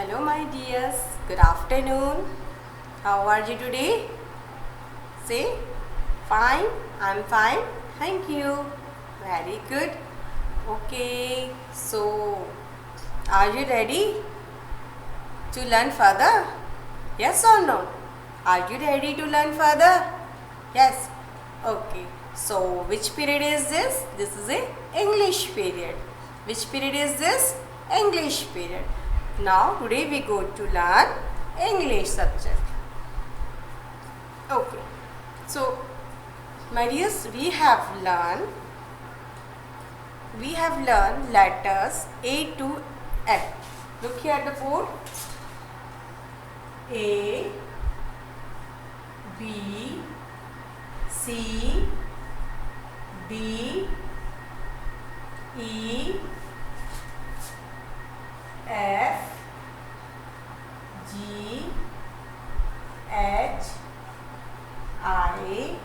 Hello my dears, good afternoon. How are you today? Say, fine, I'm fine, thank you. Very good. Okay, so are you ready to learn further? Yes or no? Are you ready to learn further? Yes. Okay. So which period is this? This is a English period. Which period is this? English period. Now today we go to learn English subject. Okay. So my dears, we have learned letters A to F. Look here at the board. A, B, C, D, E, F, G, H, I,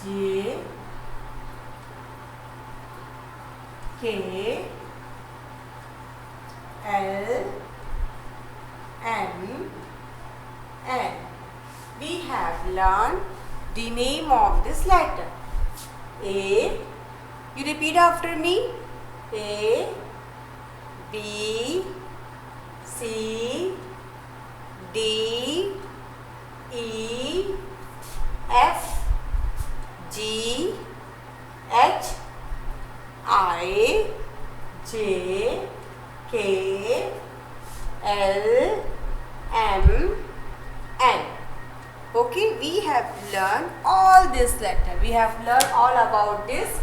J, K, L, M, N. We have learned the name of this letter. A, you repeat after me. A, B, C, D, E, F, G, H, I, J, K, L, M, N. Okay, we have learned all this letter. We have learned all about this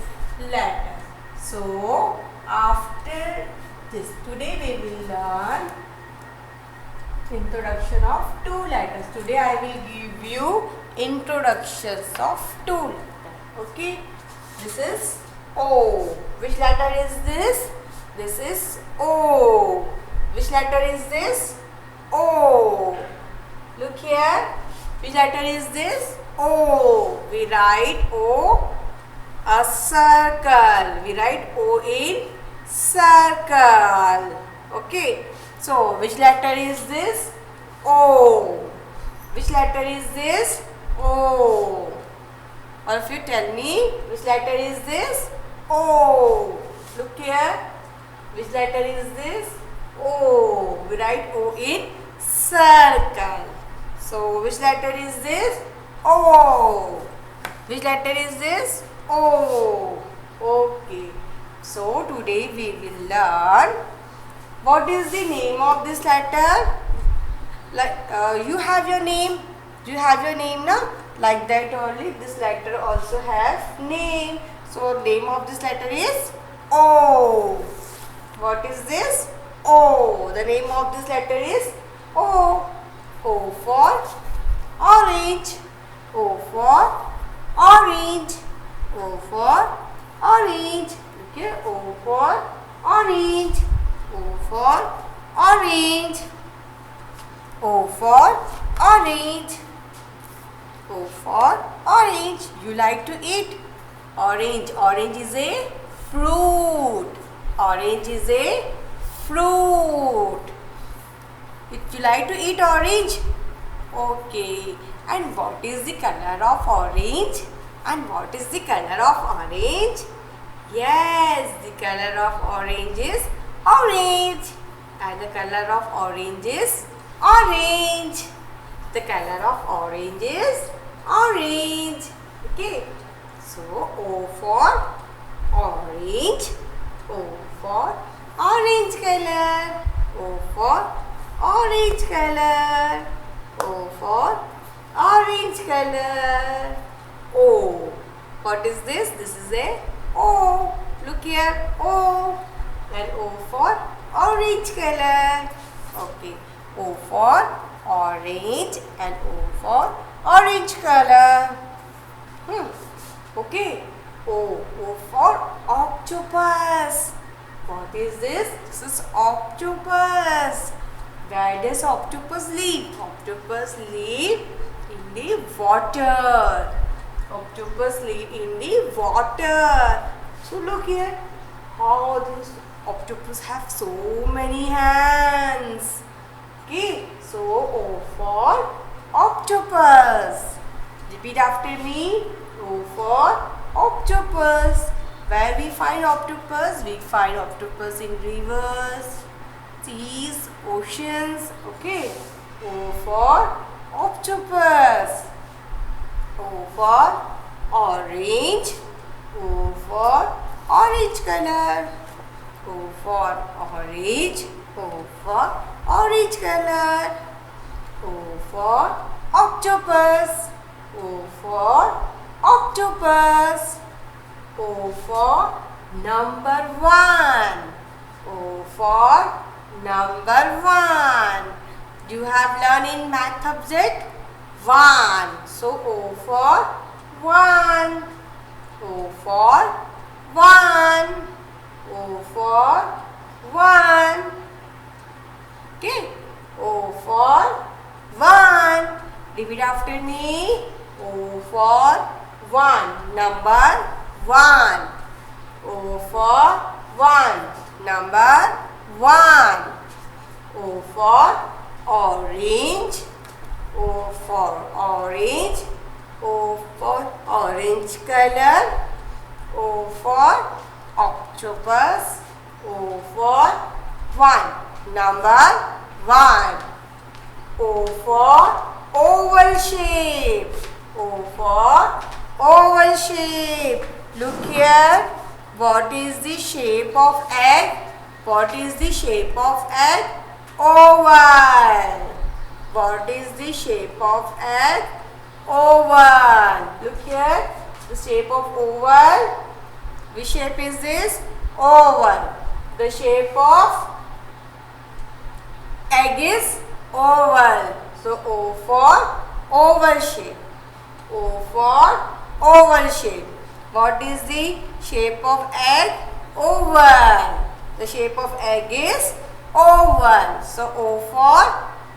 letter. So, after this, today we will learn introduction of two letters. Today I will give you introductions of two letters. Okay, this is O. Which letter is this? This is O. Which letter is this? O. Look here. Which letter is this? O. We write O, a circle. We write O in circle. Okay. So, which letter is this? O. Which letter is this? O. All of you tell me, which letter is this? O. Look here. Which letter is this? O. We write O in circle. So, which letter is this? O. Which letter is this? O. Okay. So, today we will learn what is the name of this letter. Like you have your name. Do you have your name now? Like that only this letter also has name. So, name of this letter is O. What is this? O. The name of this letter is O. O for orange. O for orange. O for orange. Okay. O for orange. O for orange. O for orange. O for orange. You like to eat orange. Orange is a fruit. Orange is a fruit. You like to eat orange? Okay. And what is the color of orange? And what is the color of orange? Yes, the color of orange is orange. And the color of orange is orange. The color of orange is orange. Okay. So, O for orange. O for orange color. O for orange color. O for orange color. O. What is this? This is a O. Look here. O. And O for orange color. Okay. O for orange and O for orange color. Okay. O. O for octopus. What is this? This is octopus. Where does octopus live? Octopus live in the water. Octopus live in the water. So look here how this octopus have so many hands. Okay, so O for octopus. Repeat after me. O for octopus. Where we find octopus? We find octopus in rivers, seas, oceans. Okay. O for octopus. O for orange. O for orange color. O for orange. O for orange color. O for octopus. O for octopus. O for number 1. O for number 1. You have learned in math subject 1. So O for 1. O for 1. O for 1. Okay. O for 1. Repeat after me. O for 1. Number 1. O for 1. Number 1. O for orange. O for orange. O for orange color. O for octopus. O for 1. Number 1. O for oval shape. O for oval shape. Look here. What is the shape of egg? What is the shape of egg? Oval. What is the shape of egg? Oval. Look here. The shape of oval. Which shape is this? Oval. The shape of egg is oval. So O for oval shape. O for oval shape. What is the shape of egg? Oval. The shape of egg is oval. So O for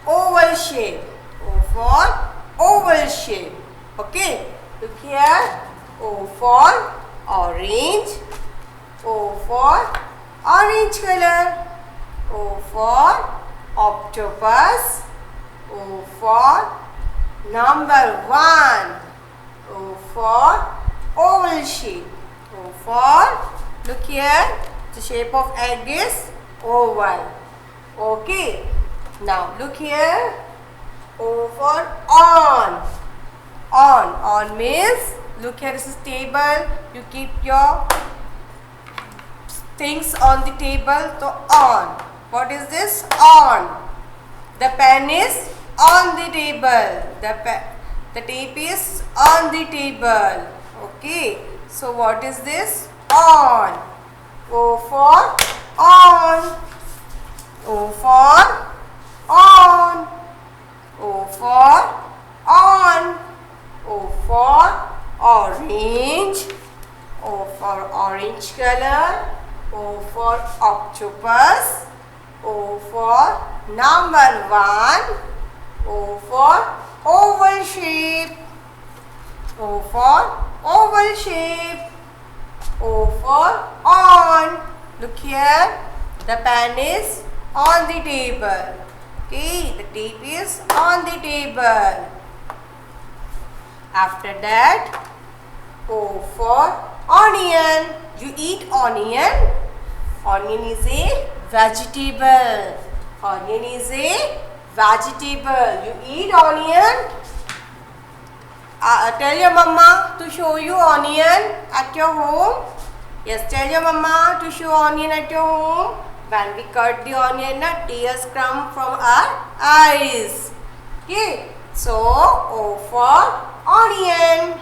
oval shape. O for oval shape. Okay. Look here. O for orange. O for orange color. O for octopus. O for number 1. O for oval shape. O for, look here, the shape of egg is oval. Okay. Now look here. O for on. On means, look here, this is table. You keep your things on the table. So on. What is this? On. The pen is on the table. The tape is on the table. Okay. So what is this? On. O for on. O for on. O for on. O for orange. O for orange color. O for octopus. O for number 1. O for oval shape. O for oval shape. O for on. Look here. The pen is on the table. Okay. The tape is on the table. After that, O for onion. You eat onion. Onion is a vegetable. Onion is a vegetable. You eat onion. Tell your mama to show you onion at your home. Yes, tell your mama to show onion at your home. When we cut the onion, tears come from our eyes. Okay. So, O for onion.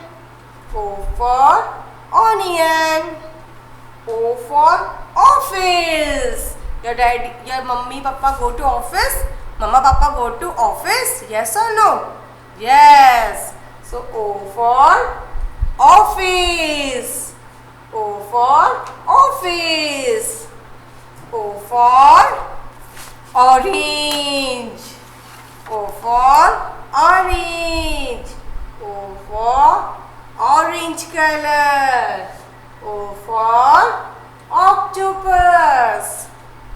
O for onion. O for office. Your mummy, papa go to office. Mama, papa go to office. Yes or no? Yes. So O for office. O for office. O for orange. O for orange. O for orange color. O for octopus. octopus.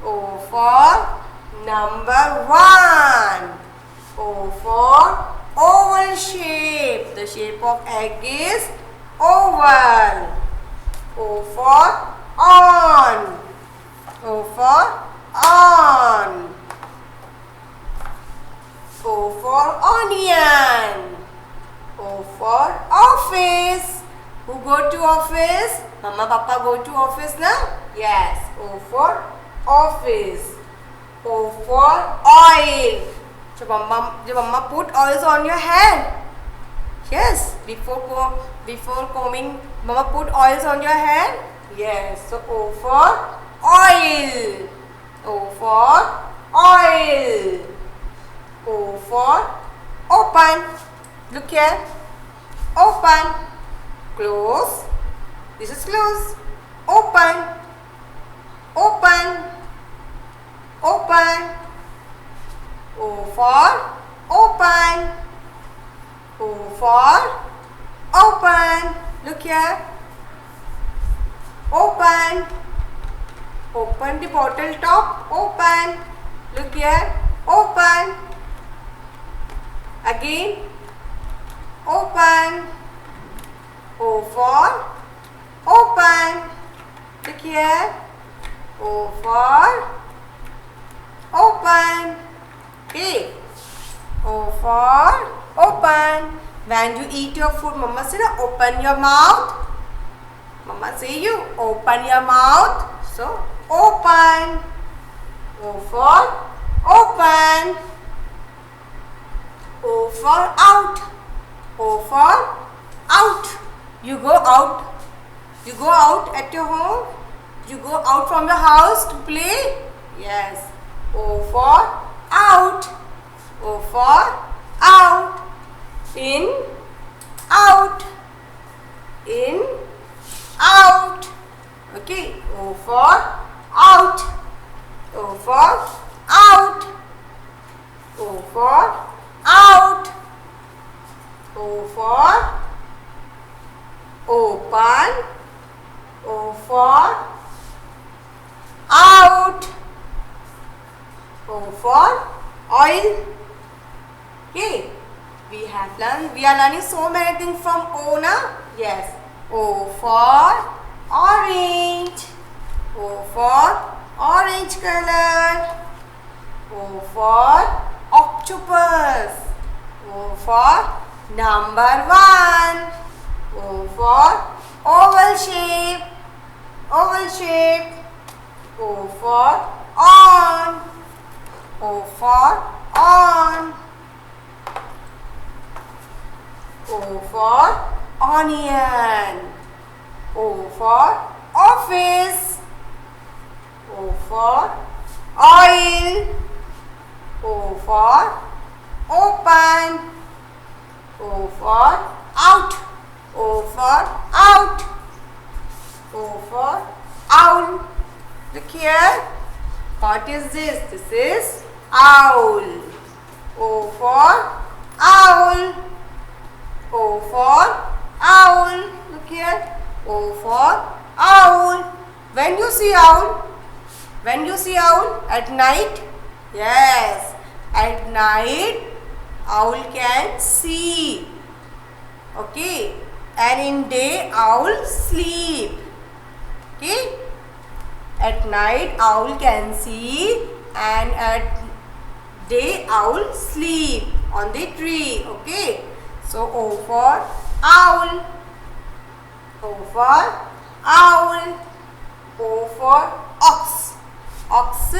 O for number 1. O for oval shape. The shape of egg is oval. O for on. O for on. O for onion. O for office. Who go to office? Mama, Papa go to office now? Yes. O for office. O for oil. So mama put oils on your hand. Yes. Before combing, mama put oils on your hand. Yes. So O for oil. O for oil. O for open. Look here. Open. Close. This is close. Open. Open. Open. O for open. O for open. Look here. Open. Open the bottle top. Open. Look here. Open. Again. Open. O for open. Look here. O for open. Okay. O for open. When you eat your food, mama say open your mouth. Mama say you open your mouth. So open. O for open. O for out. O for out. You go out. You go out at your home. You go out from your house to play. Yes. O for out. O for out. In, out. In, out. Okay. O for out. O for out. O for out. O for open. O for out. O for oil. Okay. We are learning so many things from O now. Yes. O for orange. O for orange color. O for octopus. O for number 1. O for oval shape. Oval shape. O for on. O for on. O for onion. O for office. O for oil. O for open. O for out. O for out. O for owl. Look here. What is this? This is owl. O for owl. O for owl. Look here. O for owl. When you see owl? When you see owl? At night? Yes. At night, owl can see. Okay. And in day, owl sleep. Okay. At night, owl can see, and at day, owl sleep on the tree. Okay. So O for owl. O for owl. O for ox. Ox,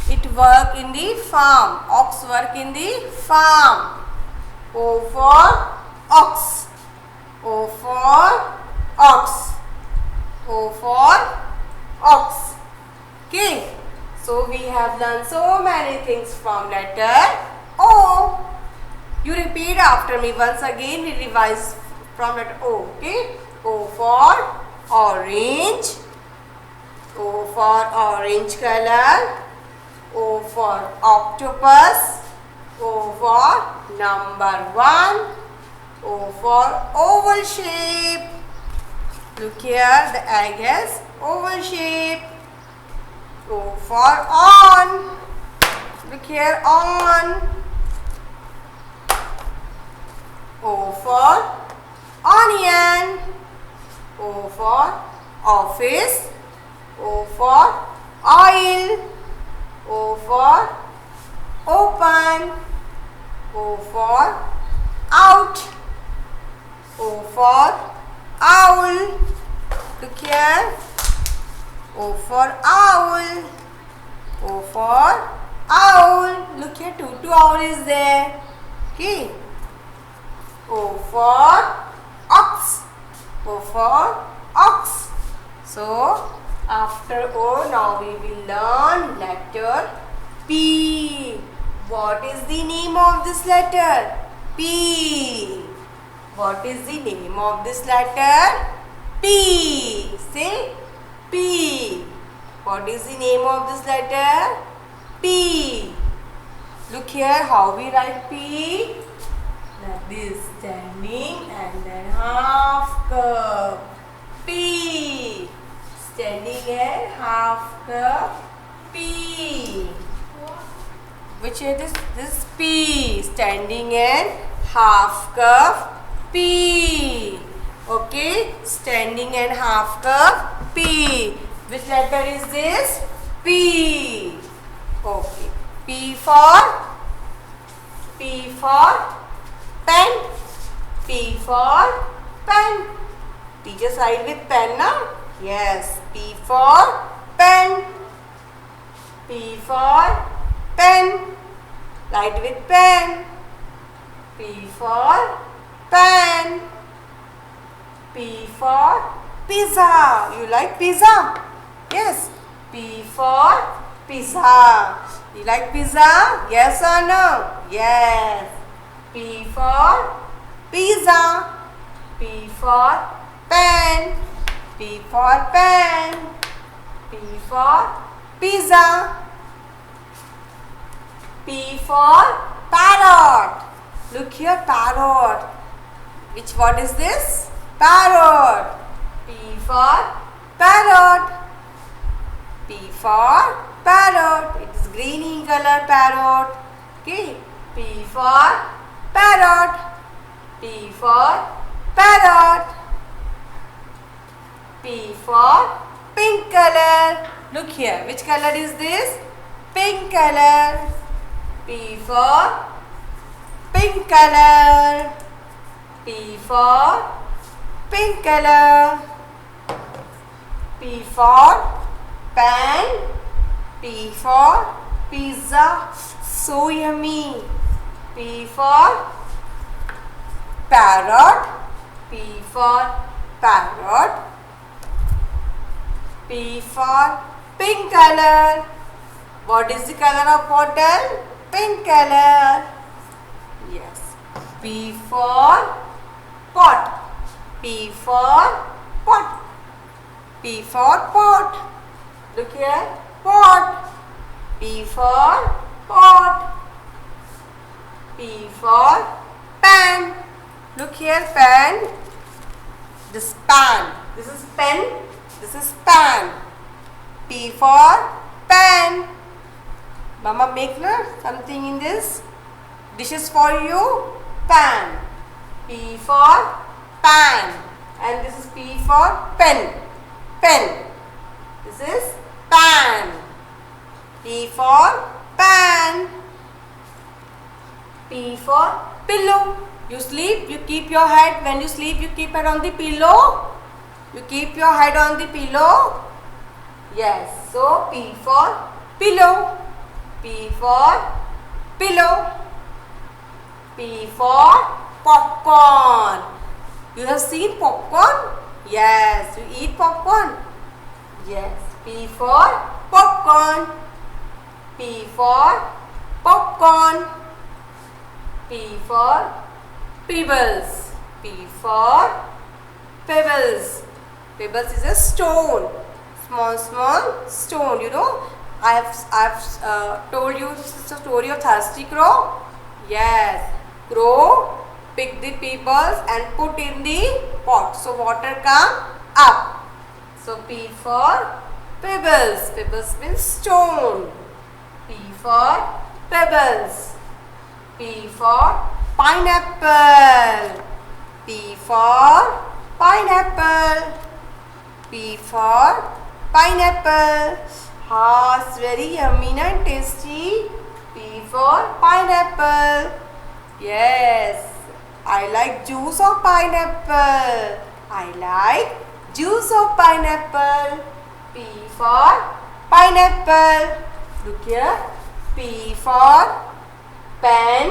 it work in the farm. Ox work in the farm. O for ox. O for ox. O for ox. Okay. So we have learned so many things from letter O. You repeat after me once again. We revise from letter O. Okay. O for orange. O for orange color. O for octopus. O for number 1. O for oval shape. Look here, the egg has oval shape. O for on. Look here, on. O for onion. O for office. O for oil. O for open. O for out. O for owl. Look here. O for owl. O for owl. Look here, two owl is there. Okay. O for ox. O for ox. So after O, now we will learn letter P. What is the name of this letter? P. What is the name of this letter? P. Say P. What is the name of this letter? P. Look here how we write P. Like this, standing and then half curve. P. Standing and half curve. P. Which is this? This P. Standing and half curve. P. Okay. Standing and half curve. P. Which letter is this? P. Okay. P for pen. P for pen. Teacher side with pen, na? Yes. P for pen. P for pen. Write with pen. P for pen. P for pizza. You like pizza? Yes. P for pizza. You like pizza? Yes or no? Yes. P for pizza. P for pen. P for pen. P for pizza. P for parrot. Look here, parrot. Which word is this? Parrot. P for parrot. P for parrot. It is green in color, parrot. Okay. P for parrot. P for parrot. P for pink color. Look here. Which color is this? Pink color. P for pink color. P for pink color. P for pen. P for pizza. So yummy. P for parrot. P for parrot. P for pink color. What is the color of bottle? Pink color. Yes. P for pot. P for pot. P for pot. Look here. Pot. P for pot. P for pan. Look here, pan. This pan. This is pen. This is pan. P for pan. Mama make something in this. Dishes for you. Pan. P for pan. And this is P for pen. Pen. This is pan. P for pan. P for pillow. You sleep, you keep your head. When you sleep, you keep head on the pillow. You keep your head on the pillow. Yes. So P for pillow. P for pillow. P for popcorn. You have seen popcorn? Yes. You eat popcorn? Yes. P for popcorn. P for popcorn. P for pebbles. P for pebbles. Pebbles is a stone. Small stone. You know, I've told you this is the story of thirsty crow. Yes, crow pick the pebbles and put in the pot, so water come up. So P for pebbles. Pebbles means stone. P for pebbles. P for pineapple. P for pineapple. P for pineapple. Ah, it's very yummy and tasty. P for pineapple. Yes, I like juice of pineapple. I like juice of pineapple. P for pineapple. Look here. P for pen.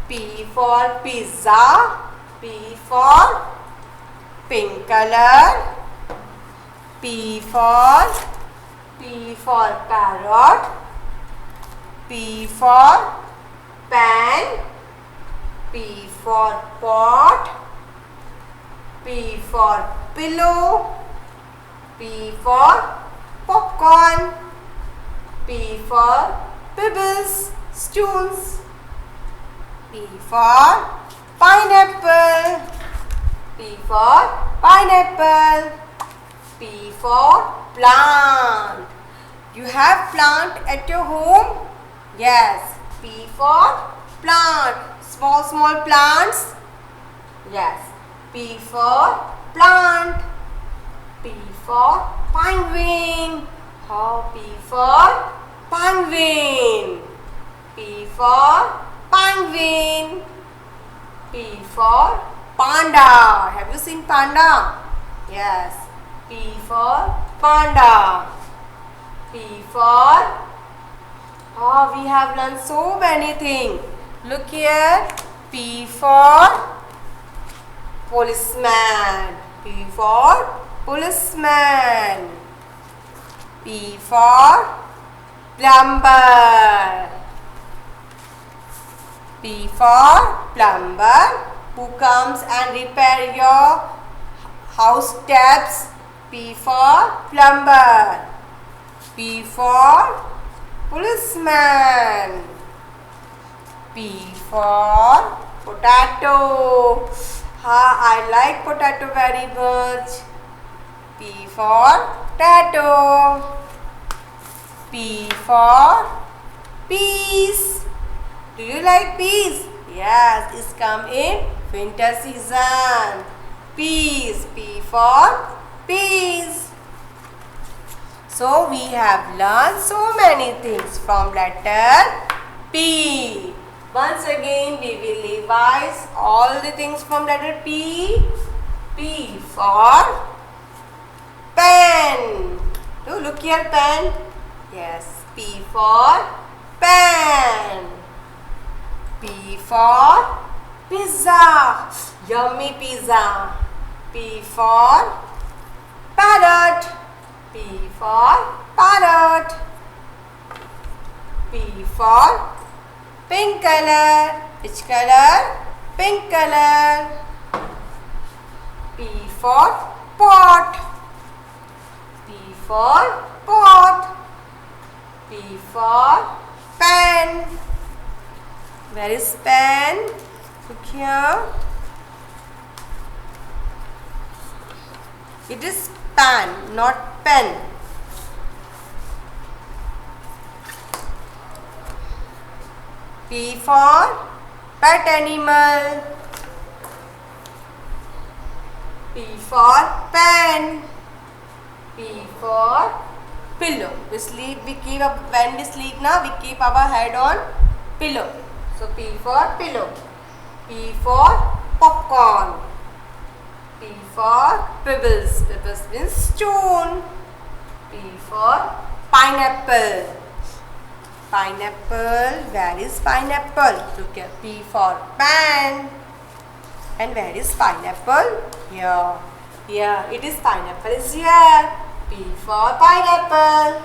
P for pizza. P for pink color. P for parrot. P for pan. P for pot. P for pillow. P for popcorn. P for pebbles, stones. P for pineapple. P for pineapple. P for plant. You have plant at your home? Yes. P for plant. Small plants. Yes. P for plant. P for penguin. Oh, P for penguin. P for penguin. P for panda. Have you seen panda? Yes. P for panda. P for... Oh, we have learned so many things. Look here. P for policeman. P for policeman. P for plumber. P for plumber who comes and repair your house taps. P for plumber. P for policeman. P for potato. I like potato very much. P for potato. P for peas. Do you like peas? Yes, it's come in winter season. Peas. P for peas. So we have learned so many things from letter P. Once again we will revise all the things from letter P. P for pen. Do look here, pen. Yes. P for pen. P for pizza. Yummy pizza. P for parrot. P for parrot. P for pink color. Which color? Pink color. P for pot. P for pot. P for pen. Where is pen? Look here. It is pan, not pen. P for pet animal. P for pen. P for pillow. We sleep. When we sleep now, we keep our head on pillow. So P for pillow. P for popcorn. P for pebbles. Pebbles means stone. P for pineapple. Pineapple. Where is pineapple? Look here. P for pan. And where is pineapple? Here. Here. It is pineapple is here. P for pineapple.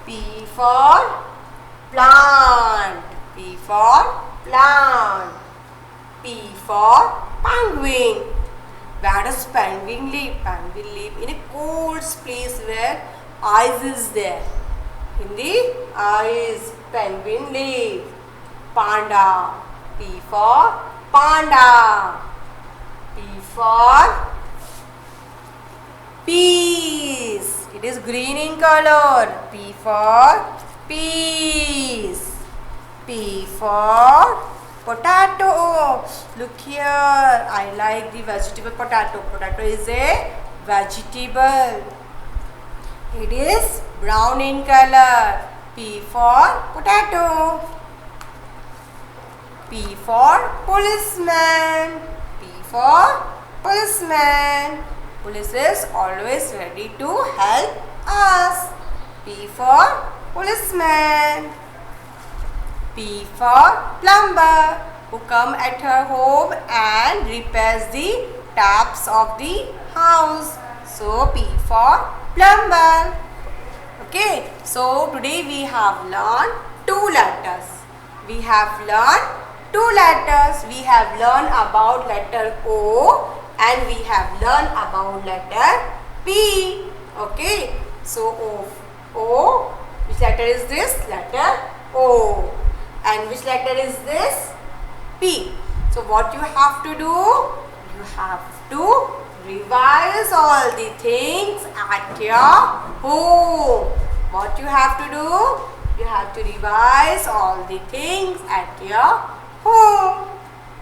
P for plant. P for plant. P for penguin. Where does penguin live? Penguin live in a cold place where ice is there. In the ice, penguin live. Panda. P for panda. P for peas. It is green in color. P for peas. P for potato. Look here. I like the vegetable potato. Potato is a vegetable. It is brown in color. P for potato. P for policeman. P for policeman. Police is always ready to help us. P for policeman. P for plumber, who come at her home and repairs the taps of the house. So P for plumber. Okay, so today we have learned two letters. We have learned two letters. We have learned about letter O and we have learned about letter P. Okay, so O, which letter is this? Letter O. And which letter is this? P. So what you have to do? You have to revise all the things at your home. What you have to do? You have to revise all the things at your home.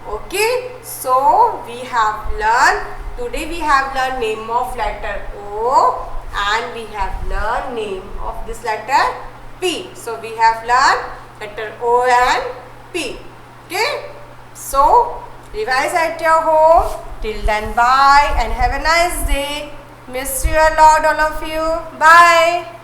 Okay. So we have learned, today we have learned name of letter O and we have learned name of this letter P. So we have learned letter O and P. Okay. So revise at your home. Till then, bye and have a nice day. Miss you a lot, all of you. Bye.